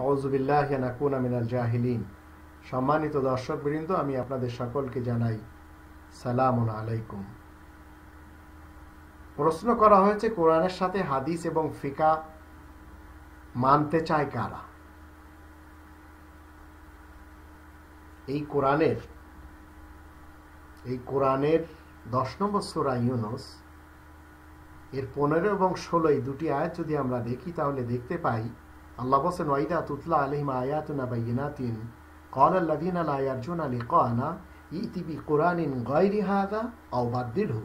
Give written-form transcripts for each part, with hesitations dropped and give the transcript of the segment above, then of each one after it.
আউযু বিল্লাহি আন আকুনা মিনাল জাহিলিন। সম্মানিত দর্শকবৃন্দ, আমি আপনাদের সকলকে জানাই সালামুন আলাইকুম। প্রশ্ন করা হয়েছে, কোরআনের সাথে হাদিস এবং ফিকা মানতে চায় কারা? এই কোরআনের 10 নম্বর সূরা ইউনূস এর 15 এবং 16 এই দুটি আয়াত যদি আমরা দেখি তাহলে দেখতে পাই আল্লাহ বলেন, ওয়াইদা তুতলা আলাইহিম আয়াতুনা বাইয়িনাতিন ক্বালা আল্লাযীনা লা ইয়ারজুনা লিকানা ইতি বিকুরআনিন গায়রি হাযা আও বাদদিলহু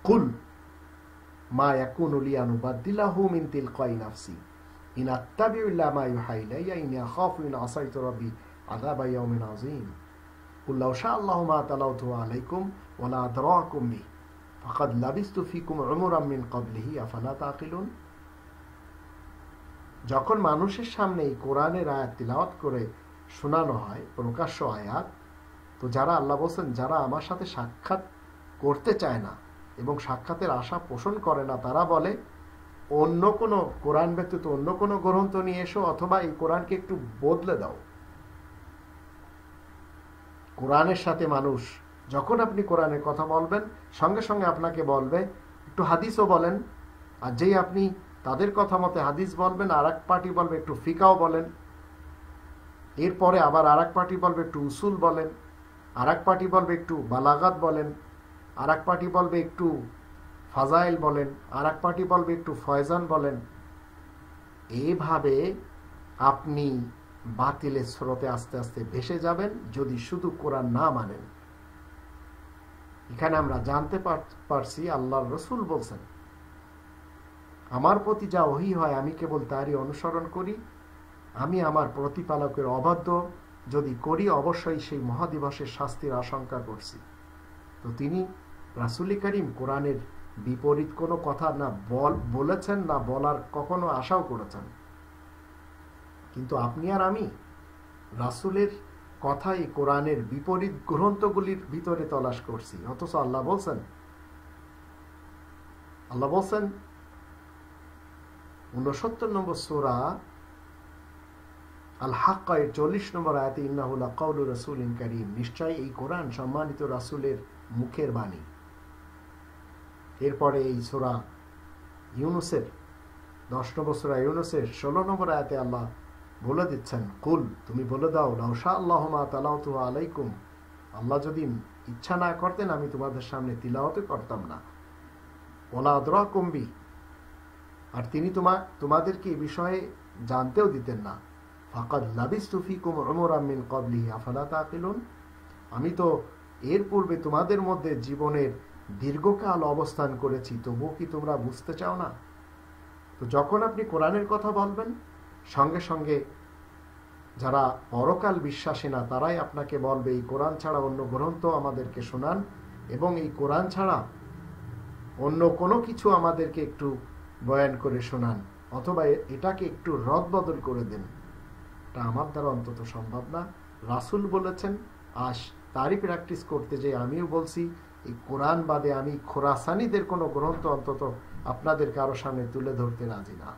কুল মা ইয়াকুনু লি আন উবাদদিলাহু মিন তিলকাই নাফসি ইন আত্তাবিউ ইল্লা মা ইউহা ইলাইয়া ইন্নী আখাফু ইন আসাইতু রাব্বি আযাবা ইয়াউমিন আযীম কুল লাউ শা আল্লাহু মা তালাউতু আলাইকুম ওয়া লা আদরাকুম বি ফাকাদ লাবিস্তু ফিকুম উমরাম মিন ক্বাবলিহি আফালা তাকিলুন। যখন মানুষের সামনে এই কোরআনের আয়াত তিলাওয়াত করে শোনানো হয়, প্রকাশ্য আয়াত, তো যারা আল্লাহ বলেন যারা আমার সাথে সাক্ষাৎ করতে চায় না এবং সাক্ষাতের আশা পোষণ করে না, তারা বলে অন্য কোনো কোরআন ব্যতীত অন্য কোনো গ্রন্থ নিয়ে এসো, অথবা এই কোরআনকে একটু বদলে দাও। কোরআনের সাথে মানুষ যখন আপনি কোরআনের কথা বলবেন, সঙ্গে সঙ্গে আপনাকে বলবে একটু হাদিসও বলেন, আর যেই আপনি তাদের কথা মতে হাদিস বলবেন, আর এক পার্টি বলবে একটু ফিকাও বলেন, এরপরে আবার আর এক পার্টি বলবে একটু উসুল বলেন, আর এক পার্টি বলবে একটু বালাগাত বলেন, আর এক পার্টি বলবে একটু ফাজাইল বলেন, আর এক পার্টি বলবে একটু ফয়জান বলেন। এইভাবে আপনি বাতিলের স্রোতে আস্তে আস্তে ভেসে যাবেন যদি শুধু কোরআন না মানেন। এখানে আমরা জানতে পারছি আল্লাহর রাসূল বলছেন, আমার প্রতি যা ওহী হয় আমি কেবল তারই অনুসরণ করি, আমি আমার প্রতিপালকের অবাধ্য যদি করি অবশ্যই সেই মহাদিবসের শাস্তির আশঙ্কা করছি। তো তিনি রাসূল করিম কোরআনের বিপরীত কোনো কথা না বলেছেন, না বলার কখনো আশাও করেছেন। কিন্তু আপনি আর আমি রাসূলের কথা এই কোরআনের বিপরীত গ্রন্থগুলির ভিতরে তলাশ করছি, অথচ আল্লাহ বলছেন 69 নম্বর সূরা আল হাক্কা এর 40 নম্বর আয়াতে ইন্নাহু লাকাউলু রাসূলিন কারীম, নিশ্চয়ই এই কোরআন সম্মানিত রাসূলের মুখের বাণী। এরপরে এই সূরা ইউনূসের 10 নম্বর সূরা ইউনূসের 16 নম্বর আয়াতে আল্লাহ বলে দিচ্ছেন, কুল, তুমি বলে দাও, লাউ শা আল্লাহু মা তালাউতু আলাইকুম, আল্লাহ যদি ইচ্ছা না করতেন আমি তোমাদের সামনে তিলাওয়াত করতাম না, ওয়ালা আদরাকুম বি, আর তিনি তোমাদেরকে এই বিষয়ে জানতেও দিতেন না, ফাকাদ লাবিস্তু ফিকুম উমরাম মিন ক্বাবলিহি আফালা তাকিলুন, আমি তো এর পূর্বে তোমাদের মধ্যে জীবনের দীর্ঘকাল অবস্থান করেছি, তবুও কি তোমরা বুঝতে চাও না? তো যখন আপনি কোরআনের কথা বলবেন, সঙ্গে সঙ্গে যারা পরকাল বিশ্বাসী না তারাই আপনাকে বলবে এই কোরআন ছাড়া অন্য গ্রন্থ আমাদেরকে শোনান, এবং এই কোরআন ছাড়া অন্য কোনো কিছু আমাদেরকে একটু বয়ান করে শোনান, অথবা এটাকে একটু রদবদল করে দেন। এটা আমার দ্বারা অন্তত সম্ভব না। রাসূল বলেছেন, আজ তারই প্র্যাকটিস করতে যে আমিও বলছি এই কোরআন বাদে আমি খোরাসানিদের কোনো গ্রন্থ অন্তত আপনাদের কারো সামনে তুলে ধরতে রাজি না।